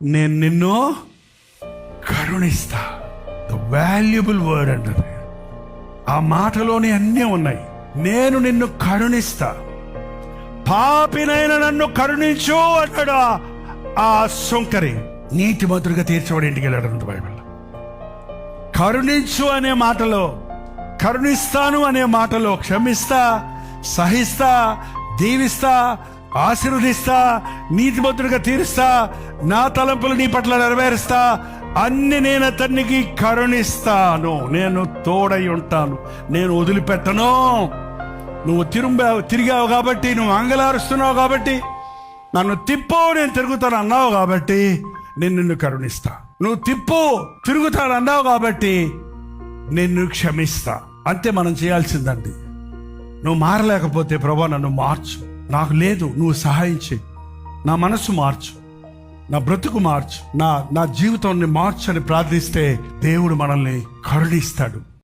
నేను నిన్ను కరుణిస్తా. The valuable word అంటారు. ఆ మాటలోని అన్నీ ఉన్నాయి. నేను నిన్ను కరుణిస్తా, పాపినైన నన్ను కరుణించు అంటాడు. ఆ సొంకరి నీతిమంతుడిగా తీర్చబడి ఇంటికి వెళ్ళాడు బైబిల్. కరుణించు అనే మాటలో, కరుణిస్తాను అనే మాటలో క్షమిస్తా, సహిస్తా, దీవిస్తా, ఆశీర్వదిస్తా, నీతిమంతుడిగా తీరుస్తా, నా తలంపులు నీ పట్ల నెరవేరుస్తా, అన్ని నేను అతనికి కరుణిస్తాను, నేను తోడై ఉంటాను, నేను వదిలిపెట్టను. నువ్వు తిరిగావు కాబట్టి, నువ్వు అంగలారుస్తున్నావు కాబట్టి, నన్ను తిప్పు నేను తిరుగుతాను అన్నావు కాబట్టి నేను నిన్ను కరుణిస్తా. నువ్వు తిప్పు తిరుగుతాను అన్నావు కాబట్టి నిన్ను క్షమిస్తా. అంతే మనం చేయాల్సిందండి. నువ్వు మారలేకపోతే ప్రభా నన్ను మార్చు, నాకు లేదు, నువ్వు సహాయం చేయి, నా మనసు మార్చు, నా బ్రతుకు మార్చు, నా జీవితాన్ని మార్చు అని ప్రార్థిస్తే దేవుడు మనల్ని కరుణిస్తాడు.